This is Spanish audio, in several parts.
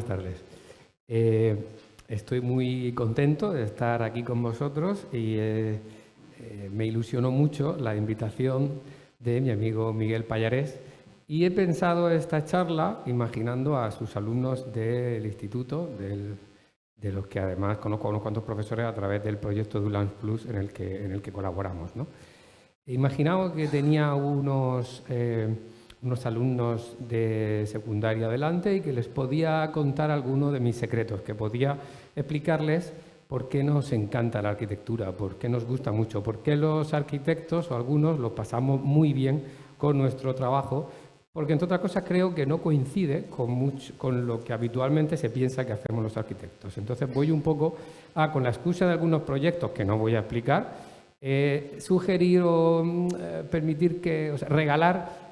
buenas tardes. Estoy muy contento de estar aquí con vosotros y me ilusionó mucho la invitación de mi amigo Miguel Pallarés y he pensado esta charla imaginando a sus alumnos del instituto, de los que además conozco a unos cuantos profesores a través del proyecto Dulans Plus en el que colaboramos, ¿no? He imaginado que tenía unos alumnos de secundaria delante y que les podía contar algunos de mis secretos, que podía explicarles por qué nos encanta la arquitectura, por qué nos gusta mucho, por qué los arquitectos o algunos lo pasamos muy bien con nuestro trabajo, porque entre otras cosas creo que no coincide con lo que habitualmente se piensa que hacemos los arquitectos. Entonces voy un poco con la excusa de algunos proyectos que no voy a explicar, sugerir o permitir regalar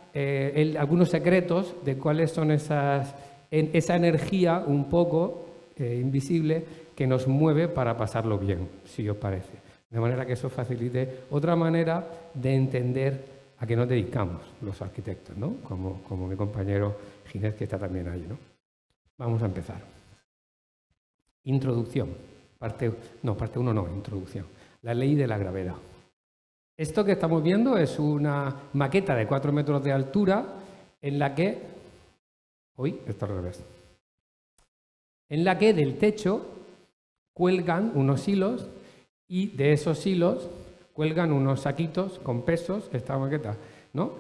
algunos secretos de cuáles son esa energía un poco invisible que nos mueve para pasarlo bien, si os parece. De manera que eso facilite otra manera de entender a qué nos dedicamos los arquitectos, ¿no? Como mi compañero Ginés, que está también ahí, ¿no? Vamos a empezar. Introducción. Parte 1 no, introducción. La ley de la gravedad. Esto que estamos viendo es una maqueta de 4 metros de altura en la que... está al revés. En la que del techo cuelgan unos hilos y de esos hilos cuelgan unos saquitos con pesos, esta maqueta, ¿no?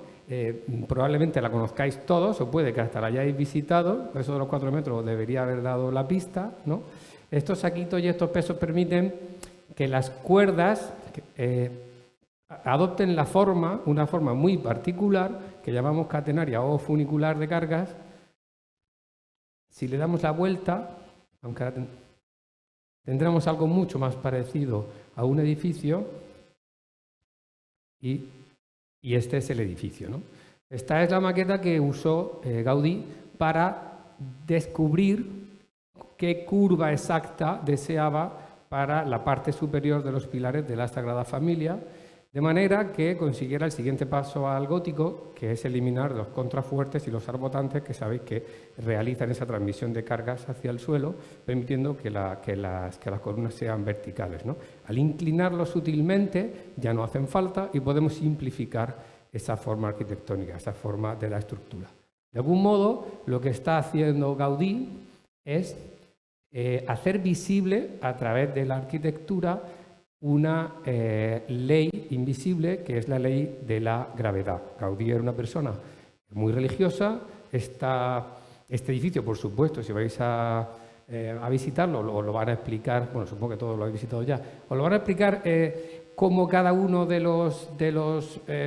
Probablemente la conozcáis todos o puede que hasta la hayáis visitado, eso de los 4 metros debería haber dado la pista, ¿no? Estos saquitos y estos pesos permiten que las cuerdas adopten una forma muy particular que llamamos catenaria o funicular de cargas. Si le damos la vuelta, aunque ahora tendremos algo mucho más parecido a un edificio y este es el edificio, ¿no? Esta es la maqueta que usó Gaudí para descubrir qué curva exacta deseaba para la parte superior de los pilares de la Sagrada Familia, de manera que consiguiera el siguiente paso al gótico, que es eliminar los contrafuertes y los arbotantes que sabéis que realizan esa transmisión de cargas hacia el suelo, permitiendo que las columnas sean verticales, ¿no? Al inclinarlos sutilmente ya no hacen falta y podemos simplificar esa forma arquitectónica, esa forma de la estructura. De algún modo, lo que está haciendo Gaudí es hacer visible a través de la arquitectura una ley invisible que es la ley de la gravedad. Gaudí era una persona muy religiosa. Este edificio, por supuesto, si vais a visitarlo, os lo van a explicar, bueno, supongo que todos lo habéis visitado ya, os lo van a explicar cómo cada uno de los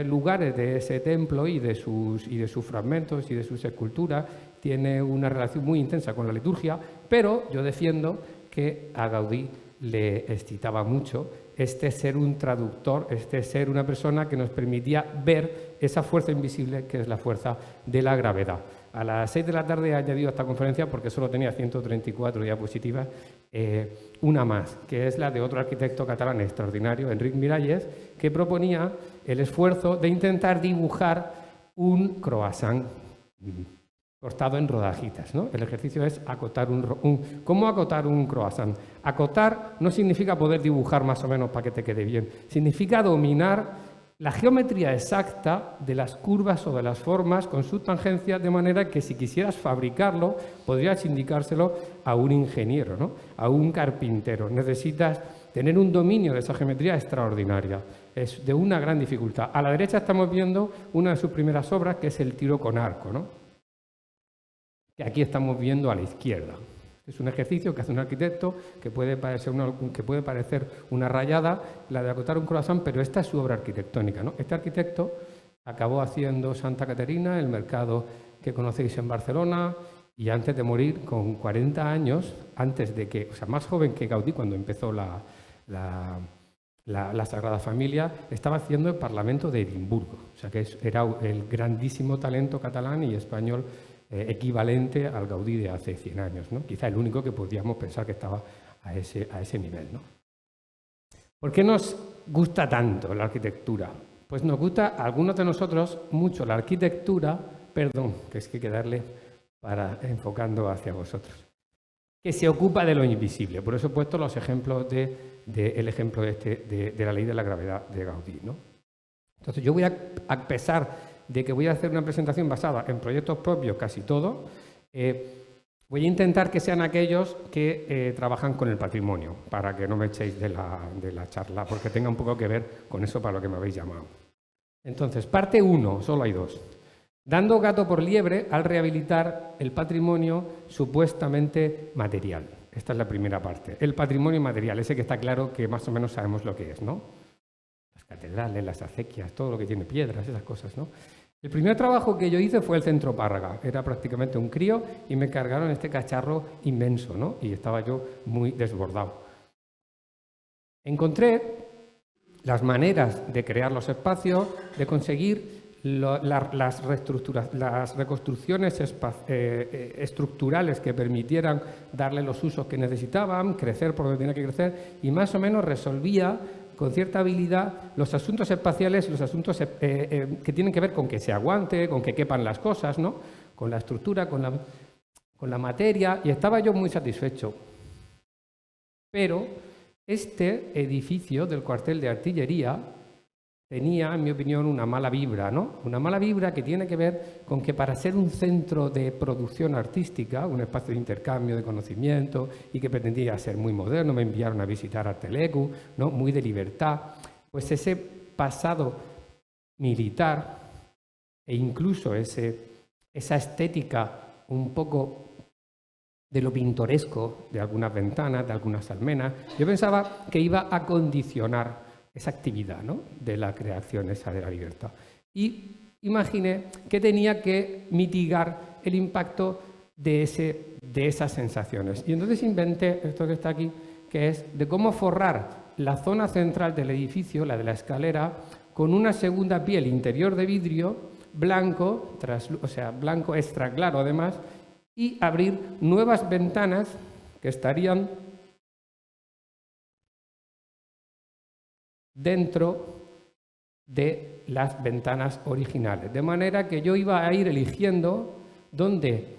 lugares de ese templo y de sus fragmentos y de sus esculturas tiene una relación muy intensa con la liturgia, pero yo defiendo que a Gaudí le excitaba mucho ser un traductor, ser una persona que nos permitía ver esa fuerza invisible que es la fuerza de la gravedad. A las 6 de la tarde he añadido a esta conferencia, porque solo tenía 134 diapositivas, una más, que es la de otro arquitecto catalán extraordinario, Enric Miralles, que proponía el esfuerzo de intentar dibujar un croissant cortado en rodajitas, ¿no? El ejercicio es acotar ¿Cómo acotar un croissant? Acotar no significa poder dibujar más o menos para que te quede bien. Significa dominar la geometría exacta de las curvas o de las formas con sus tangencias, de manera que si quisieras fabricarlo, podrías indicárselo a un ingeniero, ¿no? A un carpintero. Necesitas tener un dominio de esa geometría extraordinaria. Es de una gran dificultad. A la derecha estamos viendo una de sus primeras obras, que es el tiro con arco, ¿no? Que aquí estamos viendo a la izquierda. Es un ejercicio que hace un arquitecto que puede parecer una rayada, la de acotar un croissant, pero esta es su obra arquitectónica, ¿no? Este arquitecto acabó haciendo Santa Caterina, el mercado que conocéis en Barcelona, y antes de morir, con 40 años, más joven que Gaudí cuando empezó la Sagrada Familia, estaba haciendo el Parlamento de Edimburgo. O sea que era el grandísimo talento catalán y español equivalente al Gaudí de hace 100 años, ¿no? Quizá el único que podríamos pensar que estaba a ese nivel, ¿no? ¿Por qué nos gusta tanto la arquitectura? Pues nos gusta a algunos de nosotros mucho la arquitectura, que es que hay que darle para enfocando hacia vosotros. que se ocupa de lo invisible. Por eso he puesto los ejemplos el ejemplo de la ley de la gravedad de Gaudí, ¿no? Entonces yo voy a pesar de que voy a hacer una presentación basada en proyectos propios, casi todos, voy a intentar que sean aquellos que trabajan con el patrimonio, para que no me echéis de la charla, porque tenga un poco que ver con eso para lo que me habéis llamado. Entonces, parte 1, solo hay 2. Dando gato por liebre al rehabilitar el patrimonio supuestamente material. Esta es la primera parte. El patrimonio material, ese que está claro que más o menos sabemos lo que es, ¿no? Las catedrales, las acequias, todo lo que tiene piedras, esas cosas, ¿no? El primer trabajo que yo hice fue el Centro Párraga. Era prácticamente un crío y me cargaron este cacharro inmenso, ¿no? Y estaba yo muy desbordado. Encontré las maneras de crear los espacios, de conseguir las reconstrucciones estructurales que permitieran darle los usos que necesitaban, crecer por donde tenía que crecer, y más o menos resolvía con cierta habilidad los asuntos espaciales, los asuntos que tienen que ver con que se aguante, con que quepan las cosas, ¿no? Con la estructura, con la materia, y estaba yo muy satisfecho. Pero este edificio del cuartel de artillería tenía, en mi opinión, una mala vibra, ¿no? Una mala vibra que tiene que ver con que para ser un centro de producción artística, un espacio de intercambio de conocimiento y que pretendía ser muy moderno, me enviaron a visitar Artelecu, ¿no? Muy de libertad, pues ese pasado militar e incluso esa estética un poco de lo pintoresco de algunas ventanas, de algunas almenas, yo pensaba que iba a condicionar esa actividad, ¿no? De la creación esa de la libertad. Y imaginé que tenía que mitigar el impacto de esas sensaciones. Y entonces inventé esto que está aquí, que es de cómo forrar la zona central del edificio, la de la escalera, con una segunda piel interior de vidrio blanco, o sea, blanco extra claro además, y abrir nuevas ventanas que estarían dentro de las ventanas originales. De manera que yo iba a ir eligiendo dónde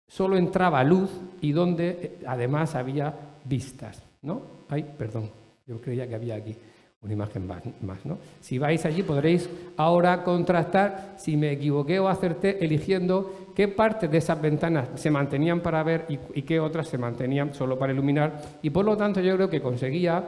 solo entraba luz y dónde además había vistas, ¿no? Ay, perdón, yo creía que había aquí una imagen más, ¿no? Si vais allí podréis ahora contrastar si me equivoqué o acerté eligiendo qué partes de esas ventanas se mantenían para ver y qué otras se mantenían solo para iluminar. Y por lo tanto yo creo que conseguía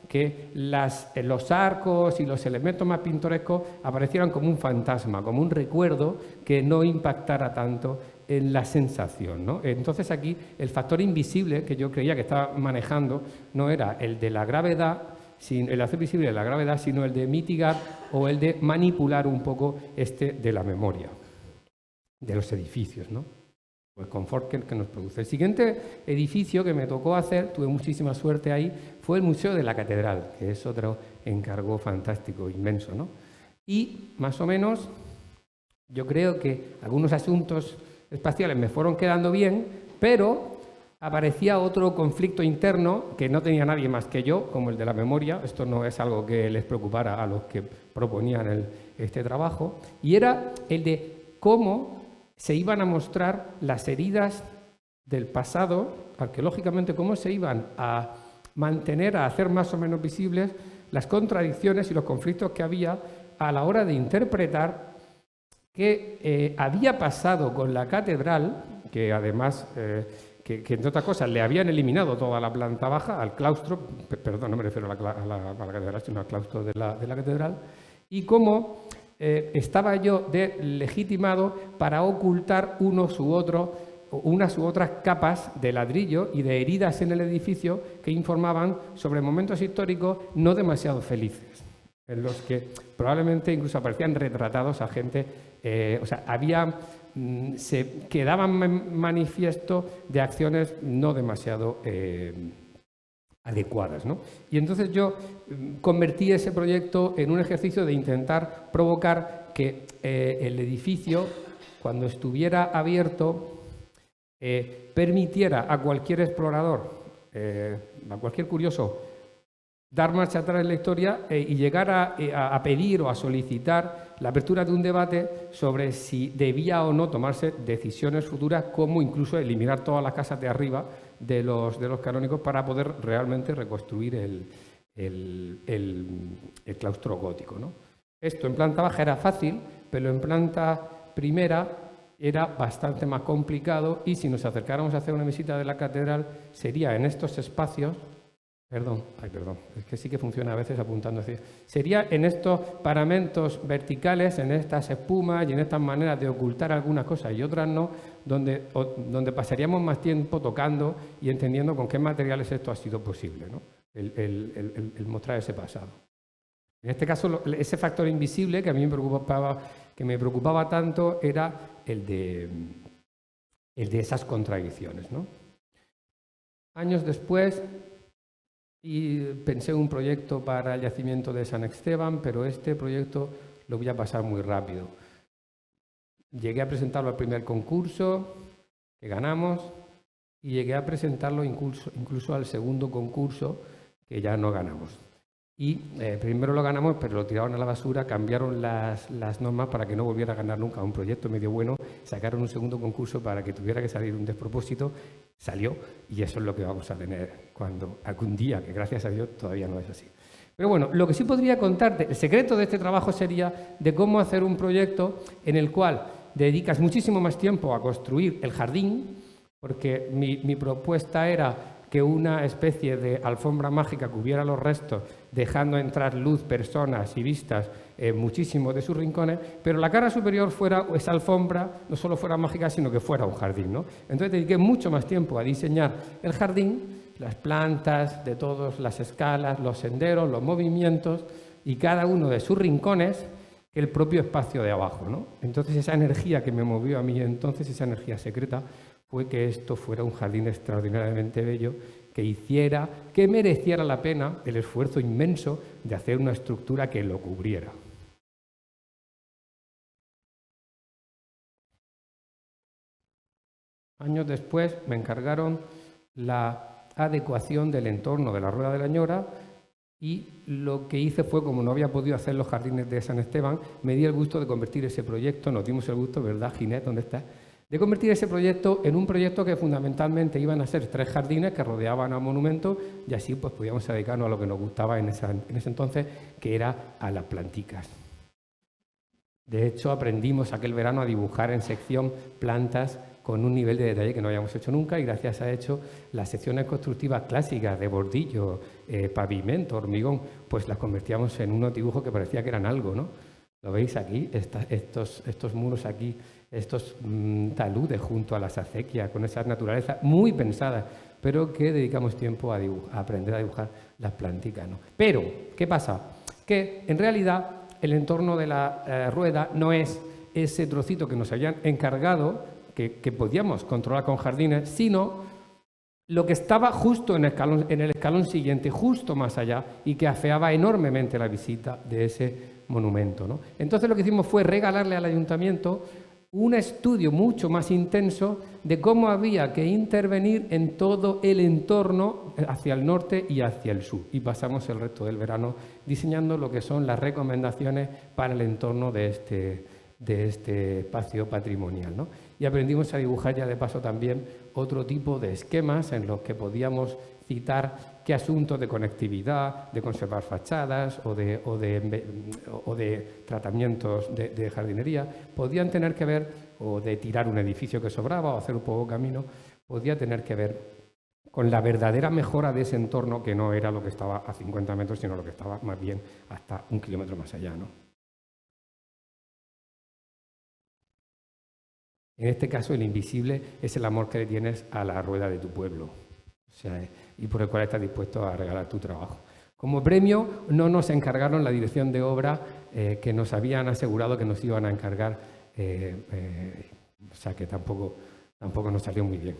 que los arcos y los elementos más pintorescos aparecieran como un fantasma, como un recuerdo que no impactara tanto en la sensación, ¿no? Entonces aquí el factor invisible que yo creía que estaba manejando no era el de la gravedad, el hacer visible la gravedad, sino el de mitigar o el de manipular un poco de la memoria de los edificios, ¿no? El confort que nos produce. El siguiente edificio que me tocó hacer, tuve muchísima suerte ahí, fue el Museo de la Catedral, que es otro encargo fantástico, inmenso, ¿no? Y más o menos yo creo que algunos asuntos espaciales me fueron quedando bien, pero aparecía otro conflicto interno que no tenía nadie más que yo, como el de la memoria. Esto no es algo que les preocupara a los que proponían este trabajo, y era el de cómo se iban a mostrar las heridas del pasado, arqueológicamente, cómo se iban a mantener, a hacer más o menos visibles las contradicciones y los conflictos que había a la hora de interpretar qué había pasado con la catedral, que además, que entre otras cosas le habían eliminado toda la planta baja, al claustro, perdón, no me refiero a la catedral, sino al claustro de la catedral, y cómo estaba yo legitimado para ocultar unas u otras capas de ladrillo y de heridas en el edificio que informaban sobre momentos históricos no demasiado felices, en los que probablemente incluso aparecían retratados a gente, o sea, se quedaban manifiesto de acciones no demasiado adecuadas, ¿no? Y entonces yo convertí ese proyecto en un ejercicio de intentar provocar que el edificio, cuando estuviera abierto, permitiera a cualquier explorador, a cualquier curioso, dar marcha atrás en la historia y llegar a pedir o a solicitar la apertura de un debate sobre si debía o no tomarse decisiones futuras, como incluso eliminar todas las casas de arriba de los canónicos para poder realmente reconstruir el claustro gótico, ¿no? Esto en planta baja era fácil, pero en planta primera era bastante más complicado, y si nos acercáramos a hacer una visita de la catedral sería en estos espacios. Perdón, es que sí que funciona a veces apuntando así. Sería en estos paramentos verticales, en estas espumas y en estas maneras de ocultar algunas cosas y otras no, donde pasaríamos más tiempo tocando y entendiendo con qué materiales esto ha sido posible, ¿no? El mostrar ese pasado. En este caso, ese factor invisible que a mí me preocupaba tanto era el de esas contradicciones, ¿no? Años después, y pensé en un proyecto para el yacimiento de San Esteban, pero este proyecto lo voy a pasar muy rápido. Llegué a presentarlo al primer concurso, que ganamos, y llegué a presentarlo incluso al segundo concurso, que ya no ganamos. Y primero lo ganamos, pero lo tiraron a la basura, cambiaron las normas para que no volviera a ganar nunca un proyecto medio bueno, sacaron un segundo concurso para que tuviera que salir un despropósito, salió, y eso es lo que vamos a tener cuando algún día, que gracias a Dios todavía no es así. Pero bueno, lo que sí podría contarte, el secreto de este trabajo sería de cómo hacer un proyecto en el cual dedicas muchísimo más tiempo a construir el jardín, porque mi propuesta era que una especie de alfombra mágica cubriera los restos, dejando entrar luz, personas y vistas muchísimos de sus rincones, pero la cara superior fuera esa alfombra, no solo fuera mágica, sino que fuera un jardín, ¿no? Entonces dediqué mucho más tiempo a diseñar el jardín, las plantas de todas las escalas, los senderos, los movimientos y cada uno de sus rincones, que el propio espacio de abajo, ¿no? Entonces esa energía que me movió a mí entonces, esa energía secreta, fue que esto fuera un jardín extraordinariamente bello, que mereciera la pena el esfuerzo inmenso de hacer una estructura que lo cubriera. Años después me encargaron la adecuación del entorno de la Rueda de la Ñora, y lo que hice fue, como no había podido hacer los jardines de San Esteban, me di el gusto de convertir ese proyecto, nos dimos el gusto, ¿verdad, Ginés? ¿Dónde está? De convertir ese proyecto en un proyecto que fundamentalmente iban a ser 3 jardines que rodeaban al monumento, y así pues podíamos dedicarnos a lo que nos gustaba en ese entonces, que era a las planticas. De hecho, aprendimos aquel verano a dibujar en sección plantas con un nivel de detalle que no habíamos hecho nunca, y gracias a hecho las secciones constructivas clásicas de bordillo, pavimento, hormigón, pues las convertíamos en unos dibujos que parecía que eran algo, ¿no? ¿Lo veis aquí? Estos muros aquí, estos taludes junto a las acequias, con esa naturaleza muy pensada, pero que dedicamos tiempo a aprender a dibujar las planticas, ¿no? Pero, ¿qué pasa? Que en realidad el entorno de la rueda no es ese trocito que nos habían encargado, que podíamos controlar con jardines, sino lo que estaba justo en el escalón siguiente, justo más allá, y que afeaba enormemente la visita de ese monumento, ¿no? Entonces lo que hicimos fue regalarle al ayuntamiento un estudio mucho más intenso de cómo había que intervenir en todo el entorno hacia el norte y hacia el sur. Y pasamos el resto del verano diseñando lo que son las recomendaciones para el entorno de este espacio patrimonial, ¿no? Y aprendimos a dibujar ya de paso también otro tipo de esquemas en los que podíamos citar qué asuntos de conectividad, de conservar fachadas o de tratamientos de jardinería podían tener que ver, o de tirar un edificio que sobraba o hacer un poco camino, podía tener que ver con la verdadera mejora de ese entorno, que no era lo que estaba a 50 metros, sino lo que estaba más bien hasta 1 kilómetro más allá, ¿no? En este caso, el invisible es el amor que le tienes a la rueda de tu pueblo, o sea, y por el cual estás dispuesto a regalar tu trabajo. Como premio, no nos encargaron la dirección de obra que nos habían asegurado que nos iban a encargar, o sea que tampoco nos salió muy bien.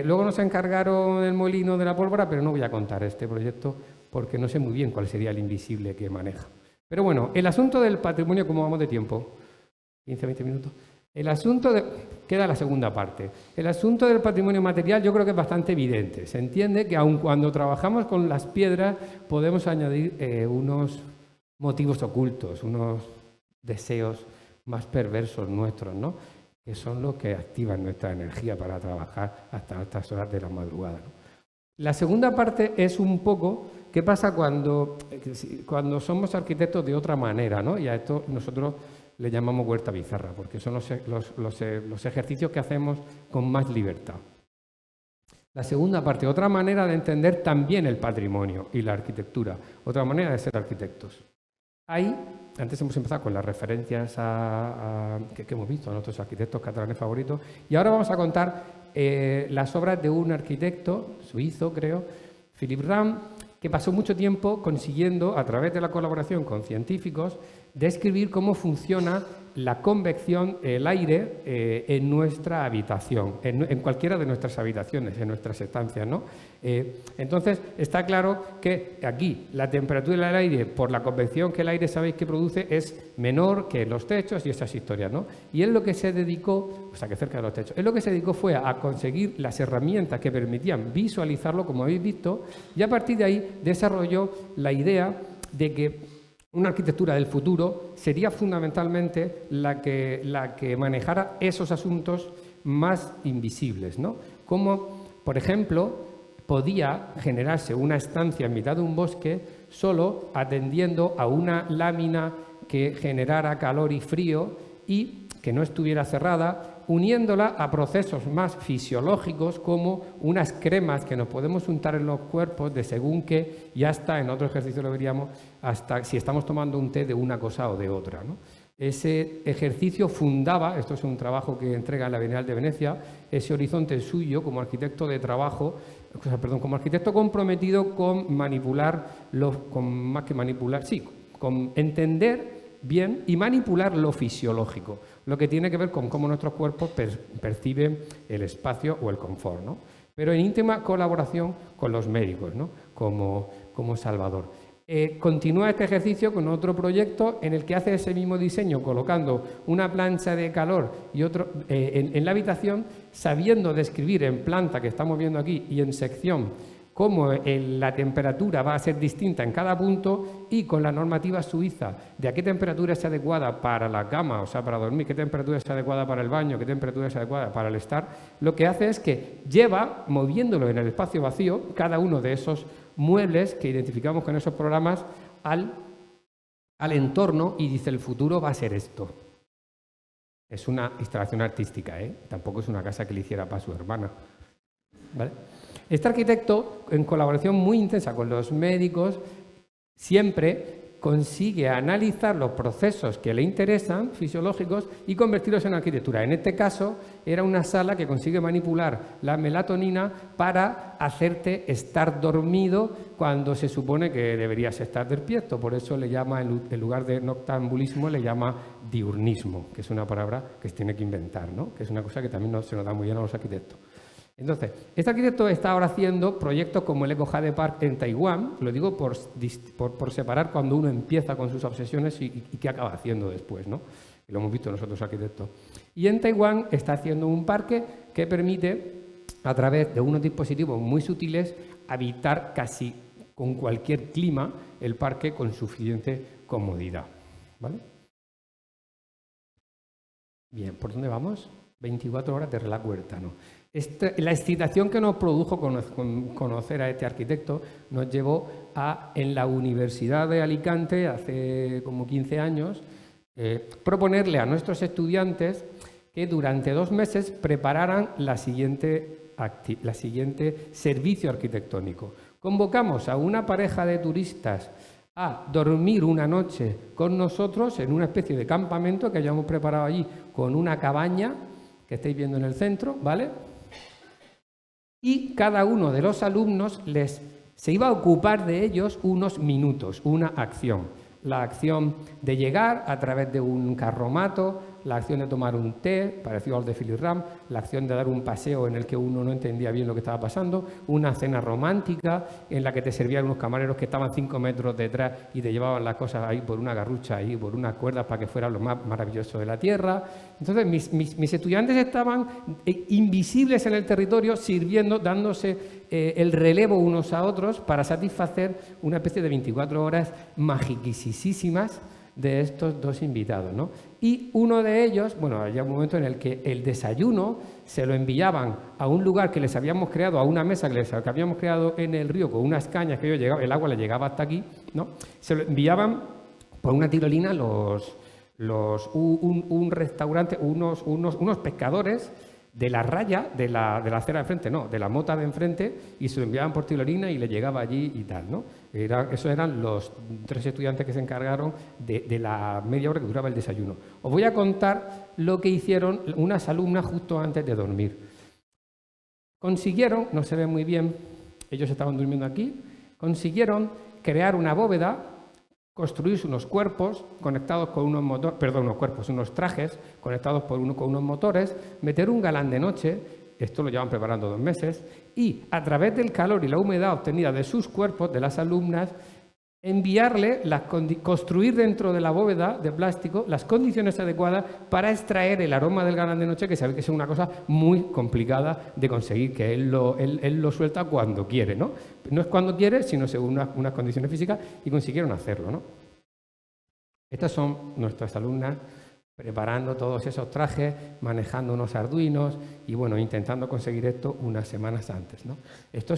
Luego nos encargaron el molino de la pólvora, pero no voy a contar este proyecto porque no sé muy bien cuál sería el invisible que maneja. Pero bueno, el asunto del patrimonio, ¿cómo vamos de tiempo? 15, 20 minutos. Queda la segunda parte. El asunto del patrimonio material yo creo que es bastante evidente. Se entiende que aun cuando trabajamos con las piedras podemos añadir unos motivos ocultos, unos deseos más perversos nuestros, ¿no? Que son los que activan nuestra energía para trabajar hasta altas horas de la madrugada, ¿no? La segunda parte es un poco qué pasa cuando somos arquitectos de otra manera, ¿no? Y a esto nosotros le llamamos huerta bizarra, porque son los ejercicios que hacemos con más libertad. La segunda parte, otra manera de entender también el patrimonio y la arquitectura, otra manera de ser arquitectos. Antes hemos empezado con las referencias que hemos visto a nuestros arquitectos catalanes favoritos, y ahora vamos a contar las obras de un arquitecto suizo, creo, Philipp Ramm, que pasó mucho tiempo consiguiendo, a través de la colaboración con científicos, describir cómo funciona la convección, el aire, en nuestra habitación, en cualquiera de nuestras habitaciones, en nuestras estancias, ¿no? Entonces, está claro que aquí la temperatura del aire, por la convección que el aire sabéis que produce, es menor que los techos y esas historias, ¿no? Y él lo que se dedicó, o sea, que cerca de los techos, él lo que se dedicó fue a conseguir las herramientas que permitían visualizarlo, como habéis visto, y a partir de ahí desarrolló la idea de que una arquitectura del futuro sería fundamentalmente la que manejara esos asuntos más invisibles, ¿no? Como, por ejemplo, podía generarse una estancia en mitad de un bosque solo atendiendo a una lámina que generara calor y frío y que no estuviera cerrada, uniéndola a procesos más fisiológicos como unas cremas que nos podemos untar en los cuerpos de según qué, y hasta, en otro ejercicio lo veríamos, hasta si estamos tomando un té de una cosa o de otra, ¿no? Ese ejercicio fundaba, esto es un trabajo que entrega en la Bienal de Venecia, ese horizonte suyo como arquitecto de trabajo, como arquitecto comprometido con manipular, más que manipular, sí, con entender bien y manipular lo fisiológico, lo que tiene que ver con cómo nuestros cuerpos perciben el espacio o el confort, ¿no? Pero en íntima colaboración con los médicos, ¿no? como Salvador. Continúa este ejercicio con otro proyecto en el que hace ese mismo diseño, colocando una plancha de calor y otro en la habitación, sabiendo describir en planta, que estamos viendo aquí, y en sección, cómo la temperatura va a ser distinta en cada punto, y con la normativa suiza de a qué temperatura es adecuada para la cama, o sea, para dormir, qué temperatura es adecuada para el baño, qué temperatura es adecuada para el estar, lo que hace es que lleva, moviéndolo en el espacio vacío, cada uno de esos muebles que identificamos con esos programas al entorno, y dice: el futuro va a ser esto. Es una instalación artística, ¿eh? Tampoco es una casa que le hiciera para su hermana, ¿vale? Este arquitecto, en colaboración muy intensa con los médicos, siempre consigue analizar los procesos que le interesan, fisiológicos, y convertirlos en arquitectura. En este caso, era una sala que consigue manipular la melatonina para hacerte estar dormido cuando se supone que deberías estar despierto. Por eso le llama, en lugar de noctambulismo, le llama diurnismo, que es una palabra que se tiene que inventar, ¿no? Que es una cosa que también no se nos da muy bien a los arquitectos. Entonces, este arquitecto está ahora haciendo proyectos como el Eco Jade Park en Taiwán, lo digo por separar cuando uno empieza con sus obsesiones y qué acaba haciendo después, ¿no? Y lo hemos visto nosotros arquitectos. Y en Taiwán está haciendo un parque que permite, a través de unos dispositivos muy sutiles, habitar casi con cualquier clima el parque con suficiente comodidad, ¿vale? Bien, ¿por dónde vamos? 24 horas de relax huertano. La excitación que nos produjo conocer a este arquitecto nos llevó a, en la Universidad de Alicante, hace como 15 años, proponerle a nuestros estudiantes que durante 2 meses prepararan la siguiente servicio arquitectónico. Convocamos a una pareja de turistas a dormir una noche con nosotros en una especie de campamento que hayamos preparado allí, con una cabaña que estáis viendo en el centro, ¿vale? Y cada uno de los alumnos se iba a ocupar de ellos unos minutos, una acción. La acción de llegar a través de un carromato, la acción de tomar un té, parecido al de Philip Ram, la acción de dar un paseo en el que uno no entendía bien lo que estaba pasando, una cena romántica en la que te servían unos camareros que estaban 5 metros detrás y te llevaban las cosas ahí por una garrucha, ahí por unas cuerdas para que fuera lo más maravilloso de la tierra. Entonces mis estudiantes estaban invisibles en el territorio, sirviendo, dándose el relevo unos a otros para satisfacer una especie de 24 horas magiquisísimas de estos dos invitados, ¿no? Y uno de ellos, bueno, había un momento en el que el desayuno se lo enviaban a un lugar que les habíamos creado, a una mesa que habíamos creado en el río con unas cañas que el agua le llegaba hasta aquí, ¿no? Se lo enviaban por una tirolina un restaurante, unos pescadores de la raya, de la acera de enfrente, no, de la mota de enfrente, y se lo enviaban por tirolina y le llegaba allí y tal, ¿no? Esos eran los 3 estudiantes que se encargaron de la media hora que duraba el desayuno. Os voy a contar lo que hicieron unas alumnas justo antes de dormir. Consiguieron, no se ve muy bien, ellos estaban durmiendo aquí, consiguieron crear una bóveda, construirse unos cuerpos conectados con unos motores, unos trajes conectados con unos motores, meter un galán de noche, esto lo llevan preparando 2 meses, y a través del calor y la humedad obtenida de sus cuerpos, de las alumnas, construir dentro de la bóveda de plástico las condiciones adecuadas para extraer el aroma del galán de noche, que sabe que es una cosa muy complicada de conseguir, que él lo suelta cuando quiere, ¿no? No es cuando quiere, sino según unas condiciones físicas, y consiguieron hacerlo, ¿no? Estas son nuestras alumnas preparando todos esos trajes, manejando unos arduinos y, bueno, intentando conseguir esto unas semanas antes, ¿no? Esto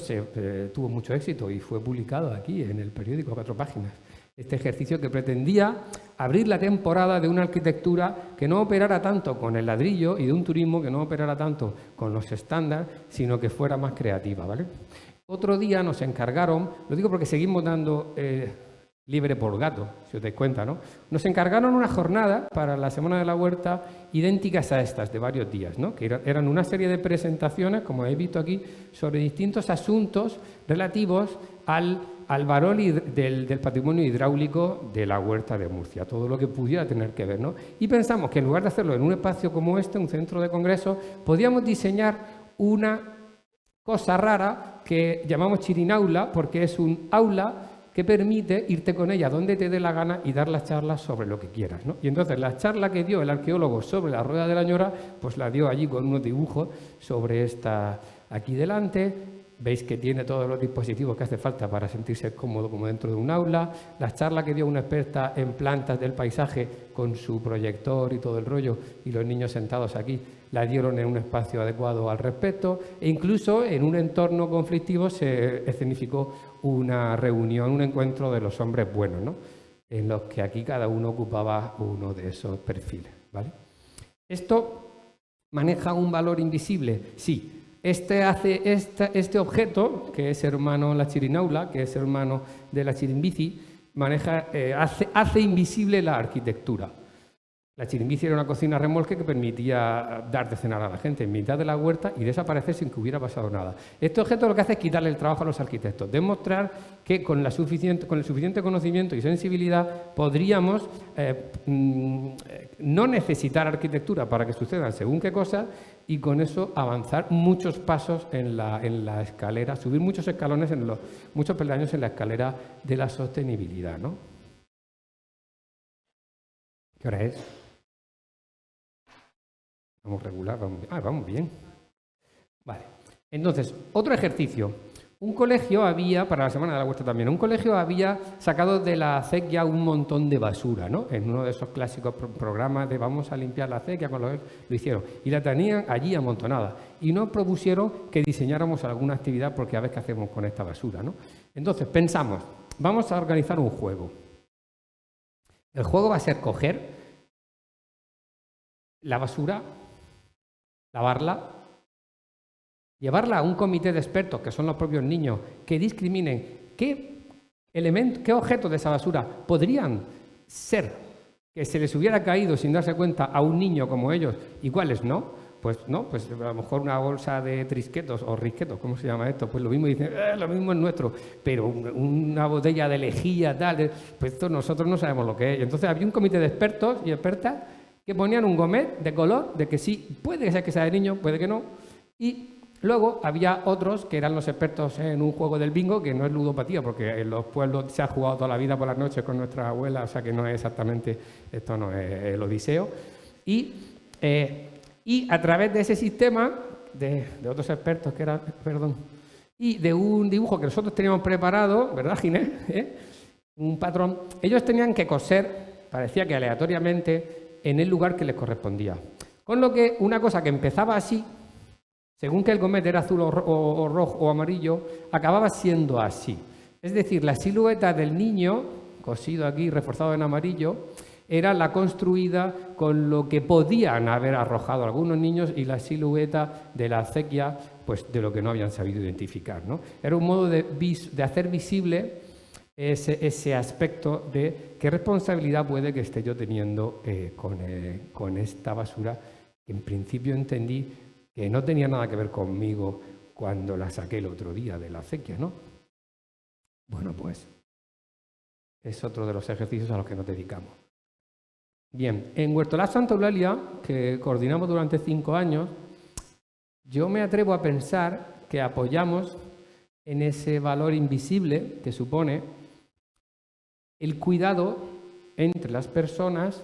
tuvo mucho éxito y fue publicado aquí en el periódico, 4 páginas. Este ejercicio que pretendía abrir la temporada de una arquitectura que no operara tanto con el ladrillo y de un turismo que no operara tanto con los estándares, sino que fuera más creativa, ¿vale? Otro día nos encargaron, lo digo porque seguimos dando libre por gato, si os dais cuenta, ¿no? Nos encargaron una jornada para la Semana de la Huerta idénticas a estas, de varios días, ¿no? Que eran una serie de presentaciones, como habéis visto aquí, sobre distintos asuntos relativos al valor del patrimonio hidráulico de la Huerta de Murcia, todo lo que pudiera tener que ver, ¿no? Y pensamos que en lugar de hacerlo en un espacio como este, un centro de congreso, podíamos diseñar una cosa rara que llamamos chirinaula, porque es un aula que permite irte con ella donde te dé la gana y dar las charlas sobre lo que quieras, ¿no? Y entonces la charla que dio el arqueólogo sobre la rueda de la Ñora, pues la dio allí con unos dibujos sobre esta aquí delante. Veis que tiene todos los dispositivos que hace falta para sentirse cómodo como dentro de un aula. La charla que dio una experta en plantas del paisaje con su proyector y todo el rollo, y los niños sentados aquí, la dieron en un espacio adecuado al respecto, e incluso en un entorno conflictivo se escenificó una reunión, un encuentro de los hombres buenos, ¿no? En los que aquí cada uno ocupaba uno de esos perfiles, ¿vale? ¿Esto maneja un valor invisible? Sí. Este objeto, que es hermano la chirinaula, que es hermano de la chirimbici, hace invisible la arquitectura. La chirimbici era una cocina a remolque que permitía dar de cenar a la gente en mitad de la huerta y desaparecer sin que hubiera pasado nada. Este objeto lo que hace es quitarle el trabajo a los arquitectos, demostrar que con el suficiente conocimiento y sensibilidad podríamos no necesitar arquitectura para que sucedan según qué cosas, y con eso avanzar muchos pasos en la escalera, subir muchos escalones, muchos peldaños en la escalera de la sostenibilidad, ¿no? ¿Qué hora es? Vamos regular, vamos bien. Vale. Entonces, otro ejercicio. Un colegio para la Semana de la Huerta también, un colegio había sacado de la acequia un montón de basura, ¿no? En uno de esos clásicos programas de vamos a limpiar la acequia, lo hicieron. Y la tenían allí amontonada. Y nos propusieron que diseñáramos alguna actividad porque a ver qué hacemos con esta basura, ¿no? Entonces pensamos, vamos a organizar un juego. El juego va a ser coger la basura, lavarla, llevarla a un comité de expertos, que son los propios niños, que discriminen qué objetos de esa basura podrían ser que se les hubiera caído sin darse cuenta a un niño como ellos y cuáles no. Pues no, pues a lo mejor una bolsa de trisquetos o risquetos, ¿cómo se llama esto? Pues lo mismo dicen, lo mismo es nuestro, pero una botella de lejía, tal, pues esto nosotros no sabemos lo que es. Entonces había un comité de expertos y expertas que ponían un gomet de color, de que sí, puede ser que sea de niño, puede que no, y luego había otros que eran los expertos en un juego del bingo, que no es ludopatía, porque en los pueblos se ha jugado toda la vida por las noches con nuestra abuela, o sea que no es exactamente, esto no es el Odiseo, y a través de ese sistema, de otros expertos que eran, perdón, y de un dibujo que nosotros teníamos preparado, ¿verdad, Ginés? Un patrón, ellos tenían que coser, parecía que aleatoriamente, en el lugar que les correspondía. Con lo que una cosa que empezaba así, según que el gomet era azul o rojo o amarillo, acababa siendo así. Es decir, la silueta del niño, cosido aquí, reforzado en amarillo, era la construida con lo que podían haber arrojado algunos niños y la silueta de la acequia, pues de lo que no habían sabido identificar, ¿no? Era un modo de hacer visible ese aspecto de qué responsabilidad puede que esté yo teniendo con esta basura, que en principio entendí que no tenía nada que ver conmigo cuando la saqué el otro día de la acequia, ¿no? Bueno, pues es otro de los ejercicios a los que nos dedicamos. Bien, en Huertolás Santa Eulalia, que coordinamos durante 5 años, yo me atrevo a pensar que apoyamos en ese valor invisible que supone el cuidado entre las personas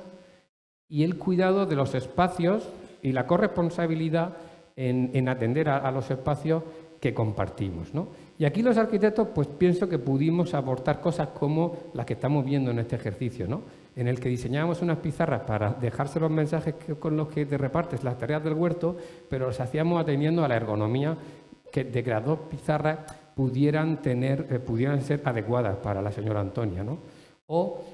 y el cuidado de los espacios y la corresponsabilidad en atender a los espacios que compartimos, ¿no? Y aquí los arquitectos, pues pienso que pudimos aportar cosas como las que estamos viendo en este ejercicio, ¿no? En el que diseñábamos unas pizarras para dejarse los mensajes con los que te repartes las tareas del huerto, pero los hacíamos atendiendo a la ergonomía de que las 2 pizarras pudieran ser adecuadas para la señora Antonia, ¿no? O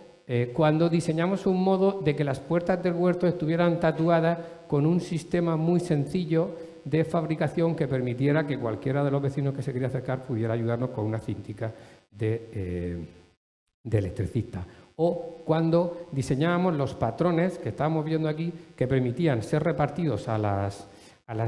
cuando diseñamos un modo de que las puertas del huerto estuvieran tatuadas con un sistema muy sencillo de fabricación que permitiera que cualquiera de los vecinos que se quería acercar pudiera ayudarnos con una cintica de electricista. O cuando diseñábamos los patrones que estábamos viendo aquí, que permitían ser repartidos a las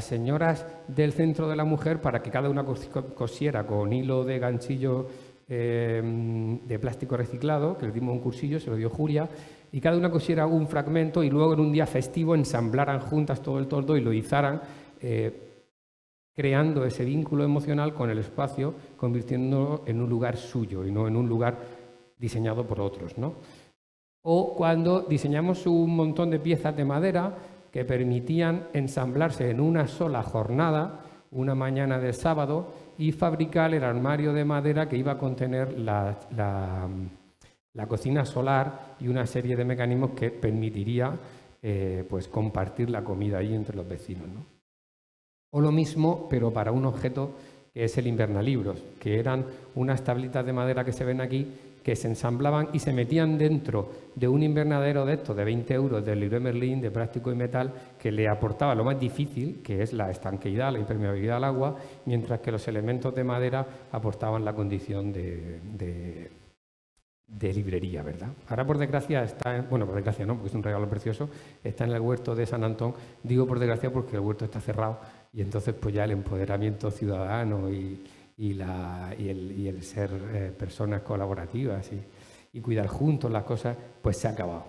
señoras del Centro de la Mujer para que cada una cosiera con hilo de ganchillo de plástico reciclado, que le dimos un cursillo, se lo dio Julia, y cada una cosiera un fragmento y luego en un día festivo ensamblaran juntas todo el toldo y lo izaran, creando ese vínculo emocional con el espacio, convirtiéndolo en un lugar suyo y no en un lugar diseñado por otros, ¿no? O cuando diseñamos un montón de piezas de madera que permitían ensamblarse en una sola jornada, una mañana de sábado, y fabricar el armario de madera que iba a contener la cocina solar y una serie de mecanismos que permitiría pues compartir la comida ahí entre los vecinos, ¿no? O lo mismo, pero para un objeto que es el invernalibros, que eran unas tablitas de madera que se ven aquí, que se ensamblaban y se metían dentro de un invernadero de estos de 20 euros del Leroy Merlin de plástico y metal, que le aportaba lo más difícil, que es la estanqueidad, la impermeabilidad al agua, mientras que los elementos de madera aportaban la condición de librería, ¿verdad? Ahora, por desgracia, bueno, por desgracia no, porque es un regalo precioso, está en el huerto de San Antón. Digo por desgracia porque el huerto está cerrado y entonces pues ya el empoderamiento ciudadano y el ser personas colaborativas y cuidar juntos las cosas, pues se ha acabado.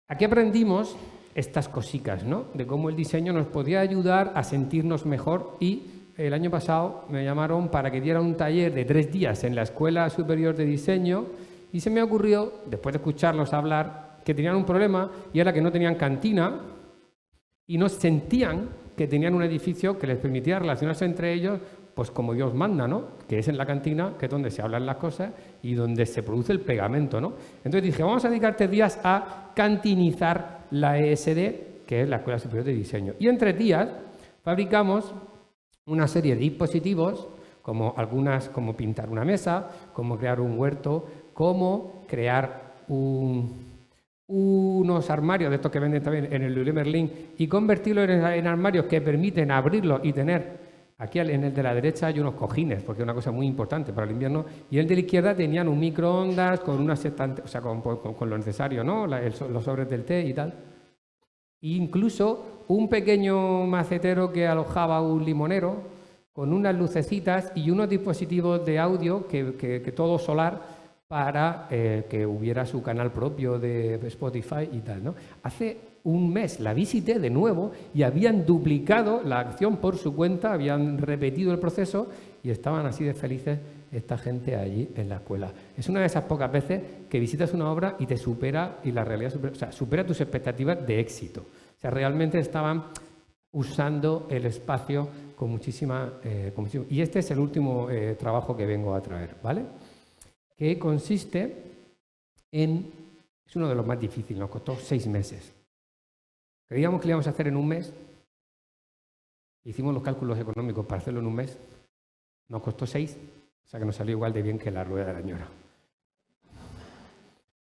Aquí aprendimos estas cositas, ¿no? De cómo el diseño nos podía ayudar a sentirnos mejor, y el año pasado me llamaron para que diera un taller de 3 días en la Escuela Superior de Diseño y se me ocurrió, después de escucharlos hablar, que tenían un problema y era que no tenían cantina y no sentían que tenían un edificio que les permitía relacionarse entre ellos, pues como Dios manda, ¿no? Que es en la cantina, que es donde se hablan las cosas y donde se produce el pegamento, ¿no? Entonces dije, vamos a dedicar 3 días a cantinizar la ESD, que es la Escuela Superior de Diseño. Y en 3 días fabricamos una serie de dispositivos, como pintar una mesa, como crear un huerto, como crear unos armarios de estos que venden también en el Leroy Merlin y convertirlos en armarios que permiten abrirlos y tener, aquí en el de la derecha hay unos cojines, porque es una cosa muy importante para el invierno, y el de la izquierda tenían un microondas con unas estantes, o sea, con lo necesario, ¿no? Los sobres del té y tal. E incluso un pequeño macetero que alojaba un limonero con unas lucecitas y unos dispositivos de audio que todo solar, para que hubiera su canal propio de Spotify y tal, ¿no? Hace un mes la visité de nuevo y habían duplicado la acción por su cuenta, habían repetido el proceso y estaban así de felices esta gente allí en la escuela. Es una de esas pocas veces que visitas una obra y te supera, y la realidad supera, o sea, supera tus expectativas de éxito. O sea, realmente estaban usando el espacio con muchísima... Y este es el último trabajo que vengo a traer, ¿vale? Que consiste en... Es uno de los más difíciles, nos costó 6 meses. Creíamos que lo íbamos a hacer en un mes. Hicimos los cálculos económicos para hacerlo en un mes. Nos costó 6, o sea que nos salió igual de bien que la rueda de la ñora.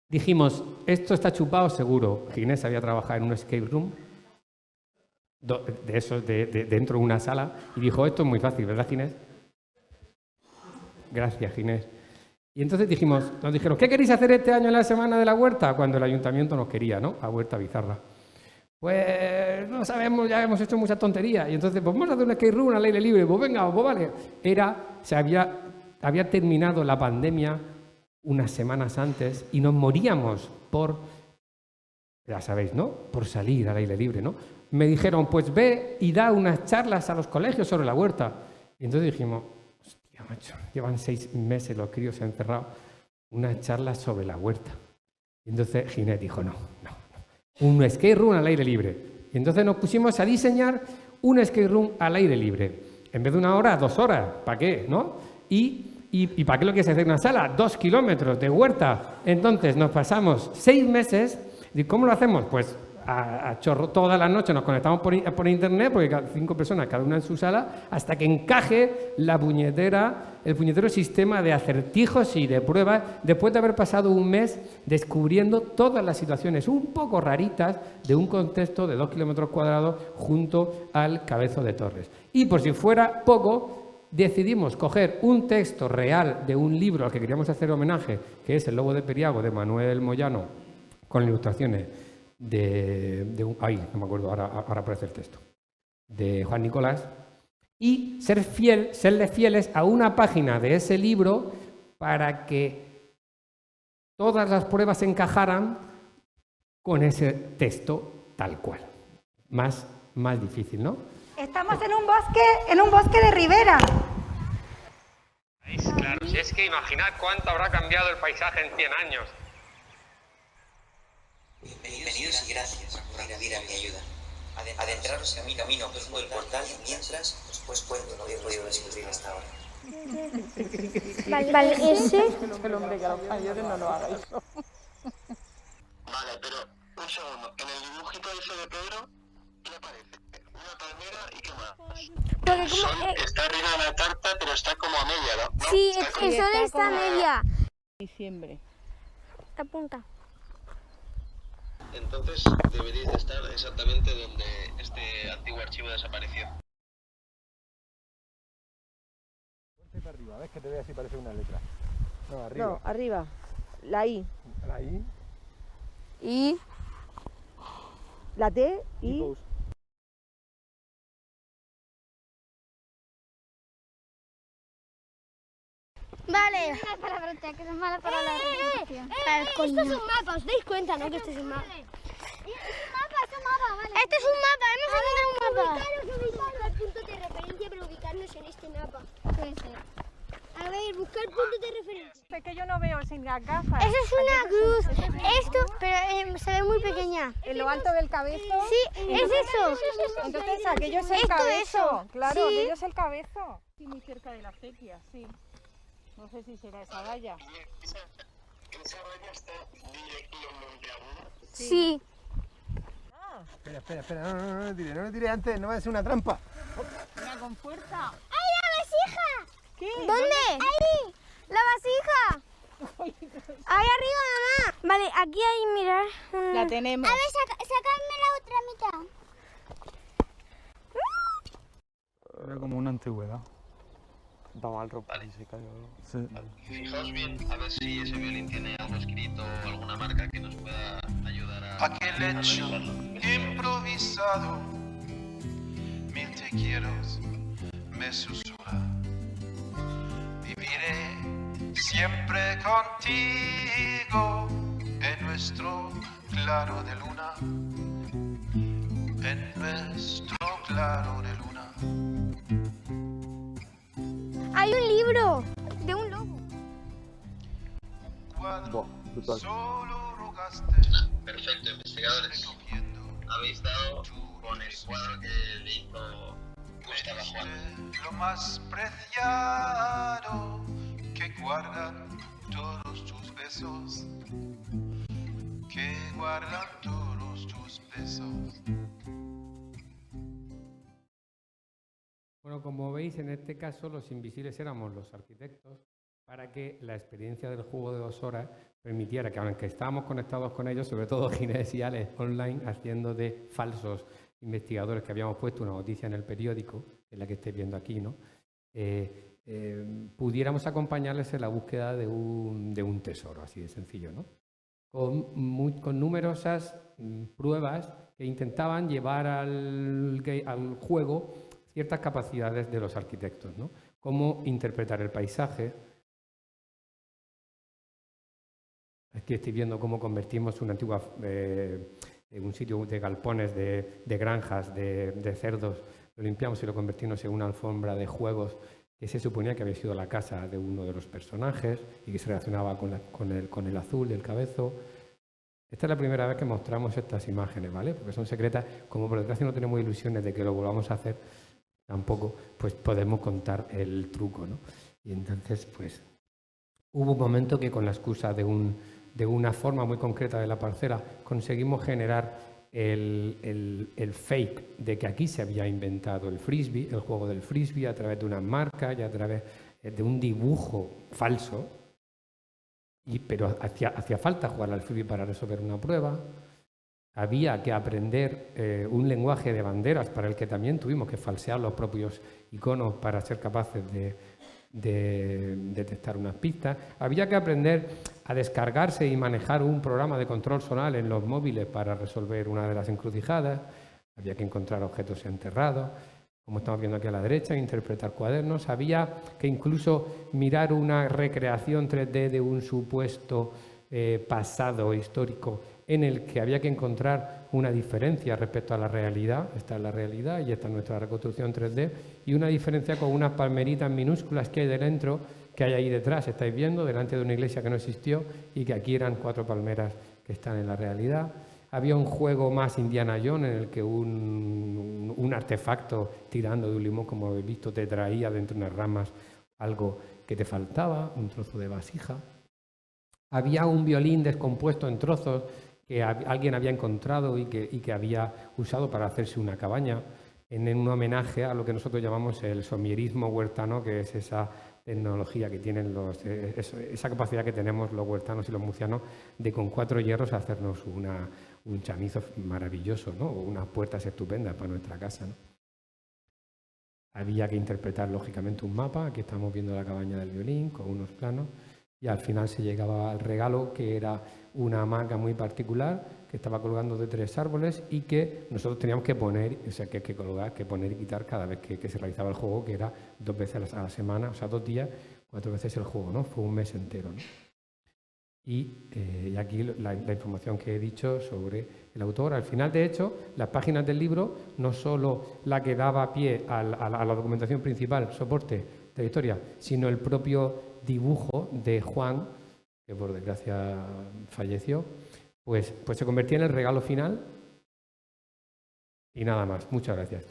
Dijimos, esto está chupado seguro. Ginés había trabajado en un escape room, de esos dentro de una sala, y dijo, esto es muy fácil, ¿verdad, Ginés? Gracias, Ginés. Y entonces nos dijeron, ¿qué queréis hacer este año en la Semana de la Huerta? Cuando el ayuntamiento nos quería, ¿no? A Huerta Bizarra. Pues no sabemos, ya hemos hecho mucha tontería. Y entonces, pues vamos a hacer un skate room al aire libre. Pues venga, pues vale. Había terminado la pandemia unas semanas antes y nos moríamos por, ya sabéis, ¿no? Por salir al aire libre, ¿no? Me dijeron, pues ve y da unas charlas a los colegios sobre la huerta. Y entonces dijimos, hostia, macho, llevan 6 meses los críos encerrados, unas charlas sobre la huerta. Y entonces Ginés dijo, no. Un skate room al aire libre. Y entonces nos pusimos a diseñar un skate room al aire libre. En vez de 1 hora, 2 horas. ¿Para qué? ¿No? ¿Y para qué lo quieres hacer en una sala? 2 kilómetros de huerta. Entonces nos pasamos 6 meses. ¿Y cómo lo hacemos? Pues a chorro toda la noche nos conectamos por internet, porque 5 personas, cada una en su sala, hasta que encaje el puñetero sistema de acertijos y de pruebas, después de haber pasado un mes descubriendo todas las situaciones un poco raritas de un contexto de 2 kilómetros cuadrados junto al Cabezo de Torres. Y por si fuera poco, decidimos coger un texto real de un libro al que queríamos hacer homenaje, que es El Lobo de Periago, de Manuel Moyano, con ilustraciones no me acuerdo, ahora aparece el texto, de Juan Nicolás, y serles fieles a una página de ese libro para que todas las pruebas encajaran con ese texto tal cual. Más difícil, ¿no? Estamos en un bosque de ribera. Claro, si es que imaginad cuánto habrá cambiado el paisaje en 100 años. Bienvenidos y gracias por acudir a mi ayuda. Adentraros en mi camino junto el portal mientras os cuento lo que he podido descubrir hasta ahora. Vale, ese... El hombre que a los mayores no lo haga eso. Vale, pero un segundo. En el dibujito ese de Pedro, ¿qué aparece? Una palmera y qué más. Porque El sol está arriba de la tarta, pero está como a media, ¿no? sí, el sol está a media. Diciembre. Apunta. Entonces deberíais de estar exactamente donde este antiguo archivo desapareció. Ponte para arriba, ¿ves? Que te vea si parece una letra. No, arriba. No, arriba. La I. La I. Y. La T y. Pose. Vale. Una palabrota que es mala para la reproducción. Esto es un mapa, ¿os dais cuenta, no? Que esto es un mapa. Es un mapa, vale. Esto es un mapa, hemos encontrado un mapa. Buscar puntos de referencia para ubicarnos en este mapa. Puede ser. A ver, buscar puntos de referencia. Es que yo no veo sin las gafas. Eso es una cruz. Esto, pero se ve muy pequeña. En lo alto del cabezo. Sí, es eso. Entonces aquello es el Esto, cabezo. eso. Claro, Sí. aquello es el cabezo. Sí, muy cerca de la acequia, sí. No sé si será esa valla. ¿Esa raya está dirección Monteagudo? Sí. Espera, no le tire antes, no va a ser una trampa. Mira, con fuerza. ¡Ay, la vasija! ¿Qué? ¿Dónde? ¡Ahí! ¡La vasija! Ahí arriba, mamá. Vale, aquí hay, mirar. La tenemos. A ver, sacadme la otra mitad. Era como una antigüedad. Da mal ropa y se cayó. Sí. Fijaos bien a ver si ese violín tiene algo escrito o alguna marca que nos pueda ayudar a... Aquel hecho improvisado, mil te quiero me susurra. Viviré siempre contigo en nuestro claro de luna, en nuestro claro de luna. Hay un libro de un lobo. Cuando brutal. solo rogaste, Perfecto, investigadores. recogiendo Habéis dado con el cuadro que le hizo Gustavo a Juan. lo más preciado que guardan todos tus besos, que guardan todos tus besos. Bueno, como veis, en este caso los invisibles éramos los arquitectos para que la experiencia del juego de 2 horas permitiera que, aunque estábamos conectados con ellos, sobre todo Ginés y Alex online, haciendo de falsos investigadores que habíamos puesto una noticia en el periódico, en la que estáis viendo aquí, ¿no? Pudiéramos acompañarles en la búsqueda de un tesoro, así de sencillo, ¿no? Con numerosas pruebas que intentaban llevar al juego ciertas capacidades de los arquitectos, ¿no? Cómo interpretar el paisaje. Aquí estoy viendo cómo convertimos una antigua, un sitio de galpones, de granjas, de cerdos, lo limpiamos y lo convertimos en una alfombra de juegos que se suponía que había sido la casa de uno de los personajes y que se relacionaba con el azul del cabezo. Esta es la primera vez que mostramos estas imágenes, ¿vale? Porque son secretas. Como por desgracia no tenemos ilusiones de que lo volvamos a hacer, tampoco pues podemos contar el truco, ¿no? Y entonces, pues, hubo un momento que con la excusa de una forma muy concreta de la parcela conseguimos generar el fake de que aquí se había inventado el frisbee, el juego del frisbee, a través de unas marcas y a través de un dibujo falso. Pero hacía falta jugar al frisbee para resolver una prueba. Había que aprender un lenguaje de banderas para el que también tuvimos que falsear los propios iconos para ser capaces de detectar unas pistas. Había que aprender a descargarse y manejar un programa de control zonal en los móviles para resolver una de las encrucijadas. Había que encontrar objetos enterrados, como estamos viendo aquí a la derecha, interpretar cuadernos. Había que incluso mirar una recreación 3D de un supuesto pasado histórico en el que había que encontrar una diferencia respecto a la realidad. Esta es la realidad y esta es nuestra reconstrucción 3D, y una diferencia con unas palmeritas minúsculas que hay dentro, que hay ahí detrás, estáis viendo, delante de una iglesia que no existió y que aquí eran 4 palmeras que están en la realidad. Había un juego más Indiana Jones en el que un artefacto tirando de un limón, como habéis visto, te traía dentro de unas ramas algo que te faltaba, un trozo de vasija. Había un violín descompuesto en trozos que alguien había encontrado y que había usado para hacerse una cabaña, en un homenaje a lo que nosotros llamamos el somierismo huertano, que es esa tecnología que tienen esa capacidad que tenemos los huertanos y los murcianos de con 4 hierros hacernos un chamizo maravilloso, ¿no? O unas puertas estupendas para nuestra casa, ¿no? Había que interpretar lógicamente un mapa. Aquí estamos viendo la cabaña del violín con unos planos. Y al final se llegaba al regalo, que era una hamaca muy particular que estaba colgando de 3 árboles y que nosotros teníamos que poner, o sea, que colgar, que poner y quitar cada vez que se realizaba el juego, que era 2 veces a la semana, o sea, 2 días, 4 veces el juego, ¿no? Fue un mes entero, ¿no? Y aquí la información que he dicho sobre el autor. Al final, de hecho, las páginas del libro, no solo la que daba pie a la documentación principal, soporte de la historia, sino el propio dibujo de Juan, que por desgracia falleció, pues se convertía en el regalo final. Y nada más. Muchas gracias.